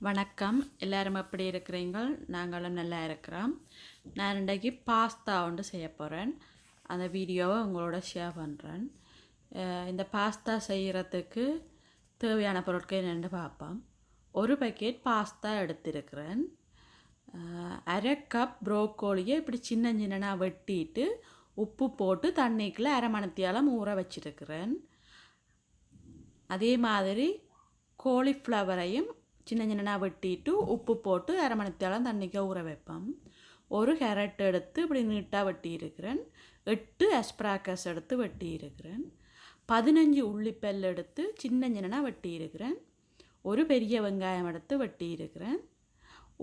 வணக்கம். எல்லாரும் எப்படி இருக்கிறீங்க? நாங்களும் நல்லா இருக்கிறோம். நான் இன்றைக்கு பாஸ்தா ஒன்று செய்ய போகிறேன். அந்த வீடியோவை உங்களோட ஷேர் பண்ணுறேன். இந்த பாஸ்தா செய்கிறதுக்கு தேவையான பொருட்கள் என்னென்னு பார்ப்போம். ஒரு பேக்கெட் பாஸ்தா எடுத்திருக்கிறேன். அரை கப் ப்ரோக்கோலியை இப்படி சின்ன சின்னனாக வெட்டிட்டு உப்பு போட்டு தண்ணிக்குள்ளே அரை மணித்தியாலம் ஊற வச்சிருக்கிறேன். அதே மாதிரி கோலிஃப்ளவரையும் சின்ன சின்னனாக வெட்டிட்டு உப்பு போட்டு அரை மணித்தியாலம் தண்ணிக்கு ஊற வைப்பேன். ஒரு கேரட் எடுத்து இப்படி நீட்டாக வெட்டி இருக்கிறேன். 8 அஸ்ப்ராகஸ் எடுத்து வெட்டி இருக்கிறேன். 15 உள்ளிப்பல் எடுத்து சின்ன சின்னனாக வெட்டி இருக்கிறேன். ஒரு பெரிய வெங்காயம் எடுத்து வெட்டி இருக்கிறேன்.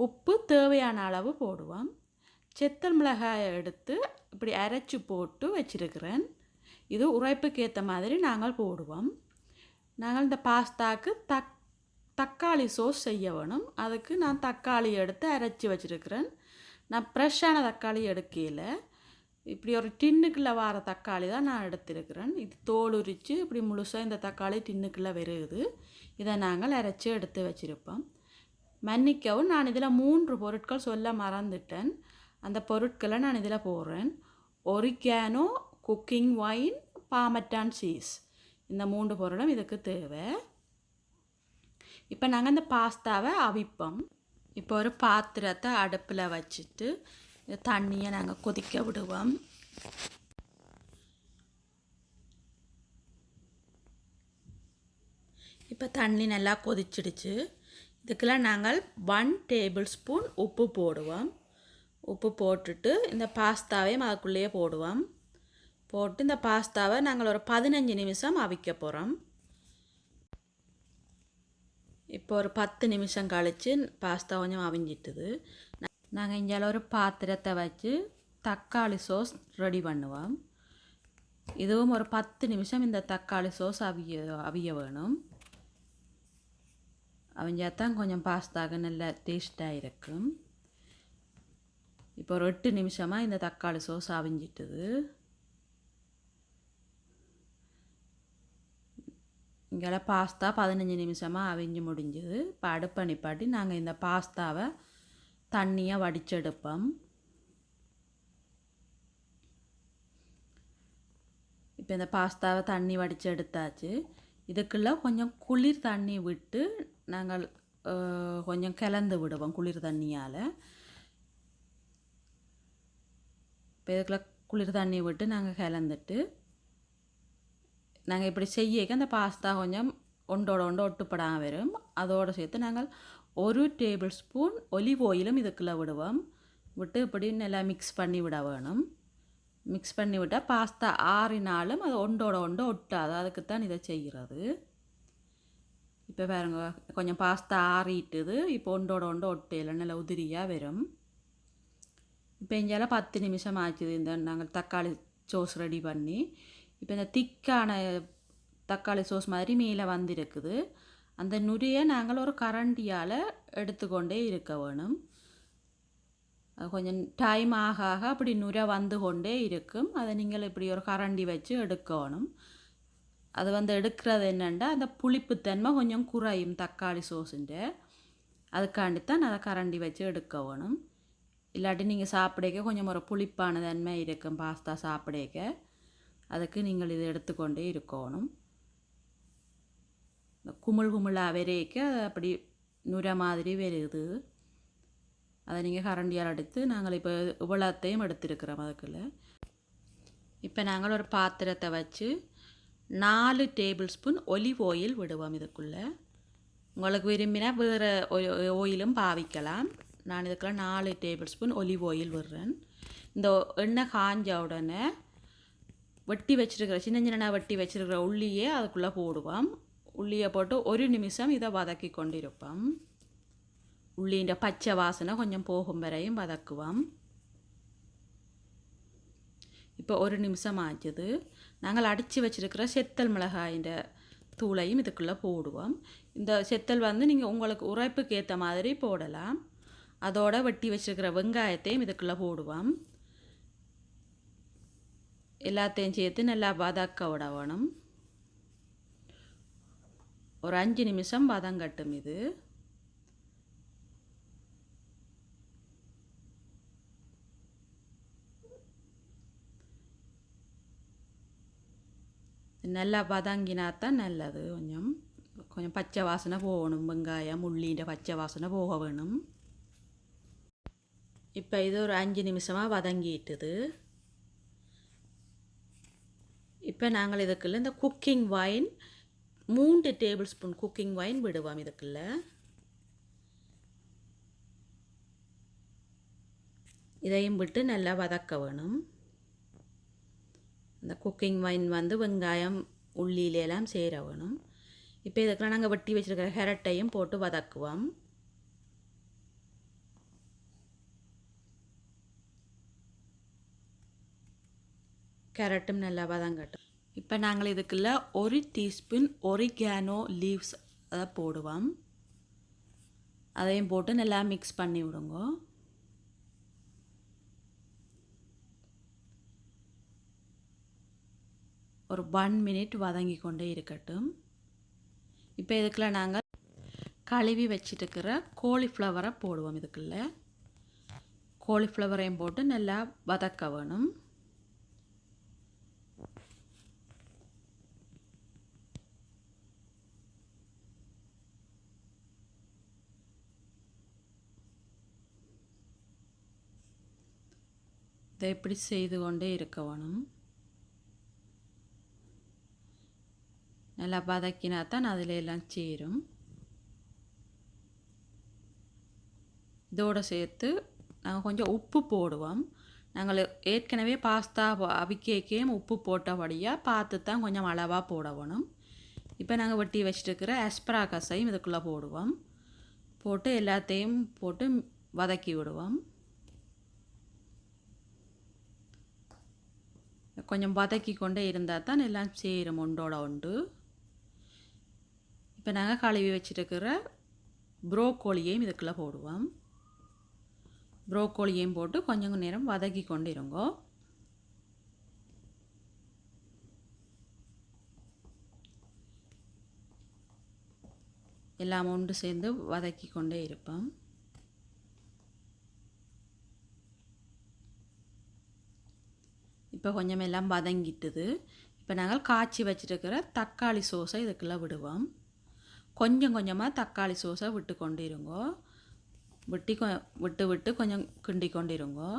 உப்பு தேவையான அளவு போடுவோம். செத்தல் மிளகாயை எடுத்து இப்படி அரைச்சி போட்டு வச்சிருக்கிறேன். இது உரைப்புக்கு ஏற்ற மாதிரி நாங்கள் போடுவோம். நாங்கள் இந்த பாஸ்தாவுக்கு தக்காளி சோஸ் செய்ய வேணும். அதுக்கு நான் தக்காளி எடுத்து அரைச்சி வச்சுருக்கிறேன். நான் ஃப்ரெஷ்ஷான தக்காளி எடுக்கல. இப்படி ஒரு டின்னுக்குள்ளே வர தக்காளி தான் நான் எடுத்திருக்கிறேன். இது தோல் உரித்து இப்படி முழுசாக இந்த தக்காளி டின்னுக்குள்ளே வருகுது. இதை நாங்கள் அரைச்சி எடுத்து வச்சுருப்போம். மன்னிக்கவும், நான் இதில் 3 பொருட்கள் சொல்ல மறந்துட்டேன். அந்த பொருட்களை நான் இதில் போடுறேன். Oregano, cooking wine, parmesan cheese. இந்த 3 பொருளும் இதுக்கு தேவை. இப்போ நாங்கள் இந்த பாஸ்தாவை அவிப்போம். இப்போ ஒரு பாத்திரத்தை அடுப்பில் வச்சுட்டு தண்ணியை நாங்கள் கொதிக்க விடுவோம். இப்போ தண்ணி நல்லா கொதிச்சிடுச்சு. இதுக்கெல்லாம் நாங்கள் 1 டேபிள் ஸ்பூன் உப்பு போடுவோம். உப்பு போட்டுட்டு இந்த பாஸ்தாவையும் அதுக்குள்ளேயே போடுவோம். போட்டு இந்த பாஸ்தாவை நாங்கள் ஒரு 15 நிமிஷம் அவிக்க போகிறோம். இப்போ ஒரு 10 நிமிஷம் கழித்து பாஸ்தா கொஞ்சம் அவிஞ்சிட்டுது. நாங்கள் இங்கே ஒரு பாத்திரத்தை வச்சு தக்காளி சோஸ் ரெடி பண்ணுவோம். இதுவும் ஒரு 10 நிமிஷம் இந்த தக்காளி சோஸ் அவிய வேணும். அவிஞ்சால் தான் கொஞ்சம் பாஸ்தாவுக்கு நல்ல டேஸ்ட்டாக இருக்கும். இப்போ ஒரு 8 நிமிஷமாக இந்த தக்காளி சோஸ் அவிஞ்சிட்டுது. இங்கே பாஸ்தா 15 நிமிஷமாக அவிஞ்சு முடிஞ்சுது. இப்போ அடுப்பை நிப்பாட்டி நாங்கள் இந்த பாஸ்தாவை தண்ணியை வடிச்செடுப்போம். இப்போ இந்த பாஸ்தாவை தண்ணி வடித்து எடுத்தாச்சு. இதுக்குள்ளே கொஞ்சம் குளிர் தண்ணி விட்டு நாங்கள் கொஞ்சம் கலந்து விடுவோம் குளிர் தண்ணியால். இப்போ இதுக்குள்ளே குளிர் தண்ணி விட்டு நாங்கள் கலந்துட்டு நாங்கள் இப்படி செய்ய அந்த பாஸ்தா கொஞ்சம் ஒன்றோட ஒட்டுப்படாமல் வரும். அதோடு சேர்த்து நாங்கள் 1 டேபிள் ஸ்பூன் ஒலிவ் ஆயிலும் இதுக்குள்ளே விடுவோம். விட்டு இப்படி நல்லா மிக்ஸ் பண்ணி விட வேணும். மிக்ஸ் பண்ணி விட்டால் பாஸ்தா ஆறினாலும் அது ஒன்றோட ஒட்டாது. அதுக்குத்தான் இதை செய்கிறது. இப்போ பாருங்க, கொஞ்சம் பாஸ்தா ஆறிட்டுது. இப்போ ஒன்றோட ஒட்டையில் நல்லா உதிரியாக வரும். இப்போ இங்கால 10 நிமிஷம் ஆச்சுது இந்த நாங்கள் தக்காளி சோஸ் ரெடி பண்ணி. இப்போ இந்த திக்கான தக்காளி சோஸ் மாதிரி மேலே வந்திருக்குது. அந்த நுரையை நாங்கள் ஒரு கரண்டியால் எடுத்துக்கொண்டே இருக்க வேணும். அது கொஞ்சம் டைம் ஆக ஆக அப்படி நுரை வந்து கொண்டே இருக்கும். அதை நீங்கள் இப்படி ஒரு கரண்டி வச்சு எடுக்கணும். அது எடுக்கிறது என்னென்னா அந்த புளிப்புத்தன்மை கொஞ்சம் குறையும் தக்காளி சோஸுன்ற. அதுக்காண்டித்தான் அதை கரண்டி வச்சு எடுக்க வேணும். இல்லாட்டி நீங்கள் சாப்பிடக்க கொஞ்சம் ஒரு புளிப்பான தன்மை இருக்கும் பாஸ்தா சாப்பிடக்க. அதுக்கு நீங்கள் இதை எடுத்துக்கொண்டே இருக்கணும். இந்த குமிழாக வரைக்க அப்படி நுரை மாதிரி வருது. அதை நீங்கள் கரண்டியால் எடுத்து நாங்கள் இப்போ இவ்வளோத்தையும் எடுத்துருக்கிறோம் அதுக்குள்ள. இப்போ நாங்கள் ஒரு பாத்திரத்தை வச்சு 4 டேபிள் ஸ்பூன் ஒலிவ் ஆயில் விடுவோம் இதுக்குள்ளே. உங்களுக்கு விரும்பினா வேறு ஆயிலும் பாவிக்கலாம். நான் இதுக்குள்ள 4 டேபிள் ஸ்பூன் ஒலிவ் ஆயில் விடுறேன். இந்த எண்ணெய் காஞ்ச உடனே வெட்டி வச்சுருக்கிற சின்ன சின்னனாக வெட்டி வச்சுருக்கிற உள்ளியே அதுக்குள்ளே போடுவோம். உள்ளியை போட்டு 1 நிமிஷம் இதை வதக்கி கொண்டிருப்போம். உள்ளின்ற பச்சை வாசனை கொஞ்சம் போகும் வரையும் வதக்குவோம். இப்போ 1 நிமிஷம் ஆச்சுது. நாங்கள் அடித்து வச்சுருக்கிற செத்தல் மிளகாயின் தூளையும் இதுக்குள்ளே போடுவோம். இந்த செத்தல் நீங்கள் உங்களுக்கு உரைப்புக்கு ஏற்ற மாதிரி போடலாம். அதோட வெட்டி வச்சுருக்கிற வெங்காயத்தையும் இதுக்குள்ளே போடுவோம். எல்லாத்தையும் சேர்த்து நல்லா வதக்க விட வேணும். ஒரு 5 நிமிஷம் வதங்கட்டும். இது நல்லா வதங்கினா தான் நல்லது. கொஞ்சம் கொஞ்சம் பச்சை வாசனை போகணும். வெங்காயம் உள்ளின்ற பச்சை வாசனை போக வேணும். இப்போ இது ஒரு 5 நிமிஷமாக வதங்கிட்டுது. இப்போ நாங்கள் இதுக்குள்ள இந்த cooking wine 3 table spoon cooking wine விடுவோம். இதுக்குள்ள இதையும் விட்டு நல்லா வதக்க வேணும். இந்த குக்கிங் வைன் வந்து வெங்காயம் உள்ளியிலெல்லாம் சேர வேணும். இப்போ இதுக்கெல்லாம் நாங்கள் வெட்டி வச்சுருக்கிற கேரட்டையும் போட்டு வதக்குவோம். கேரட்டும் நல்லா வதங்கட்டும். இப்போ நாங்கள் இதுக்குள்ள 1 டீஸ்பூன் ஒரிகானோ லீவ்ஸ் அதை போடுவோம். அதையும் போட்டு நல்லா மிக்ஸ் பண்ணி விடுங்க. ஒரு 1 மினிட் வதங்கி கொண்டே இருக்கட்டும். இப்போ இதுக்குள்ள நாங்கள் கழுவி வச்சிட்டுருக்கிற காலிஃப்ளவரை போடுவோம். இதுக்குள்ள காலிஃப்ளவரையும் போட்டு நல்லா வதக்க வேணும். இதை இப்படி செய்து கொண்டே இருக்க வேணும். நல்லா வதக்கினா தான் அதில் எல்லாம் சேரும். இதோடு சேர்த்து நாங்கள் கொஞ்சம் உப்பு போடுவோம். நாங்கள் ஏற்கனவே பாஸ்தா அவிக்கேக்கையும் உப்பு போட்டபடியாக பார்த்து தான் கொஞ்சம் அளவாக போடணும். இப்போ நாங்கள் வெட்டி வச்சுட்டுருக்கிற அஸ்பராகஸையும் இதுக்குள்ளே போடுவோம். போட்டு எல்லாத்தையும் போட்டு வதக்கி விடுவோம். கொஞ்சம் வதக்கி கொண்டே இருந்தால் தான் எல்லாம் சேரும் ஒன்றோட ஒன்று. இப்போ நாங்கள் கழுவி வச்சுருக்கிற ப்ரோக்கோலியையும் இதுக்குள்ளே போடுவோம். ப்ரோக்கோலியையும் போட்டு கொஞ்சம் நேரம் வதக்கி கொண்டு இருங்கோ. எல்லாம் ஒன்று சேர்ந்து வதக்கி கொண்டே இருப்போம். இப்போ கொஞ்சம் எல்லாம் வதங்கிட்டுது. இப்போ நாங்கள் காய்ச்சி வச்சுருக்கிற தக்காளி சோஸை இதுக்குள்ளே விடுவோம். கொஞ்சம் கொஞ்சமாக தக்காளி சோஸை விட்டு கொண்டு இருங்கோ. விட்டு விட்டு கொஞ்சம் கிண்டி கொண்டு இருங்கோ.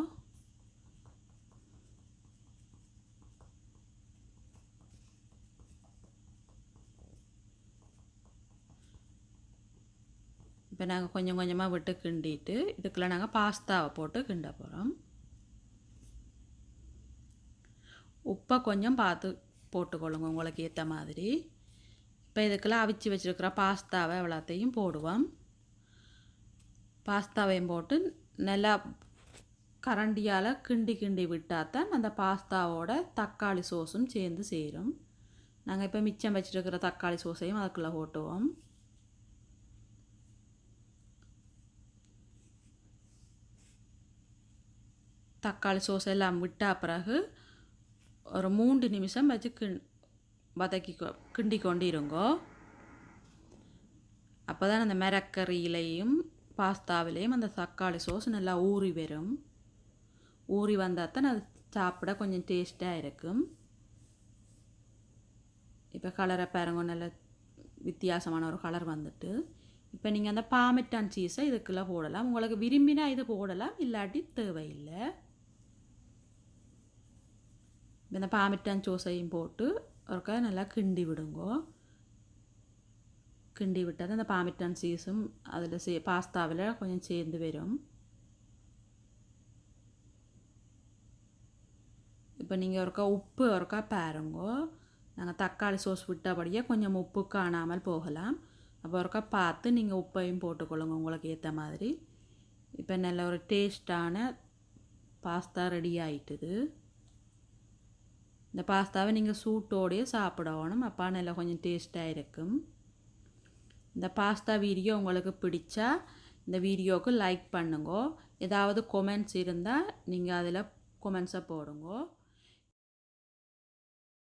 இப்போ நாங்கள் கொஞ்சம் கொஞ்சமாக விட்டு கிண்டிட்டு இதுக்குள்ளே நாங்கள் பாஸ்தாவை போட்டு கிண்ட போகிறோம். உப்பை கொஞ்சம் பார்த்து போட்டுக்கொள்ளுங்க உங்களுக்கு ஏற்ற மாதிரி. இப்போ இதுக்கெல்லாம் அவிச்சு வச்சுருக்கிற பாஸ்தாவை எவ்வளோத்தையும் போடுவோம். பாஸ்தாவையும் போட்டு நல்லா கரண்டியால் கிண்டி கிண்டி விட்டால் தான் அந்த பாஸ்தாவோட தக்காளி சோஸும் சேர்ந்து சேரும். நாங்கள் இப்போ மிச்சம் வச்சுருக்கிற தக்காளி சோஸையும் அதுக்குள்ளே போட்டுவோம். தக்காளி சோஸ் எல்லாம் விட்டால் பிறகு ஒரு 3 நிமிஷம் வச்சு கிண்டி கொண்டு இருங்கோ. அப்போ தான் அந்த மிரக்கறியிலையும் பாஸ்தாவிலையும் அந்த தக்காளி சோஸ் நல்லா ஊறி வரும். ஊறி வந்தால் தான் அது சாப்பிட கொஞ்சம் டேஸ்ட்டாக இருக்கும். இப்போ கலரை பாருங்க, நல்ல வித்தியாசமான ஒரு கலர் வந்துட்டு. இப்போ நீங்கள் அந்த பார்மெசான் சீஸை இதுக்குள்ளே போடலாம். உங்களுக்கு விரும்பினா இது போடலாம், இல்லாட்டி தேவையில்லை. இந்த பார்மெசான் சோஸையும் போட்டு ஒருக்கா நல்லா கிண்டி விடுங்கோ. கிண்டி விட்டால் அந்த பார்மெசான் சீஸும் அதில் பாஸ்தாவில் கொஞ்சம் சேர்ந்து வரும். இப்போ நீங்கள் ஒருக்கா உப்பு ஒருக்கா பாருங்கோ. நாங்கள் தக்காளி சோஸ் விட்டபடியே கொஞ்சம் உப்பு காணாமல் போகலாம். அப்போ ஒருக்கா பார்த்து நீங்கள் உப்பையும் போட்டுக்கொள்ளுங்க உங்களுக்கு ஏற்ற மாதிரி. இப்போ நல்ல ஒரு டேஸ்டான பாஸ்தா ரெடி ஆகிட்டுது. இந்த பாஸ்தாவை நீங்கள் சூட்டோடையே சாப்பிடணும். அப்போ நல்லா கொஞ்சம் டேஸ்ட்டாக இருக்கும். இந்த பாஸ்தா வீடியோ உங்களுக்கு பிடிச்சா இந்த வீடியோவுக்கு லைக் பண்ணுங்க. ஏதாவது கொமெண்ட்ஸ் இருந்தால் நீங்கள் அதில் கொமெண்ட்ஸை போடுங்க.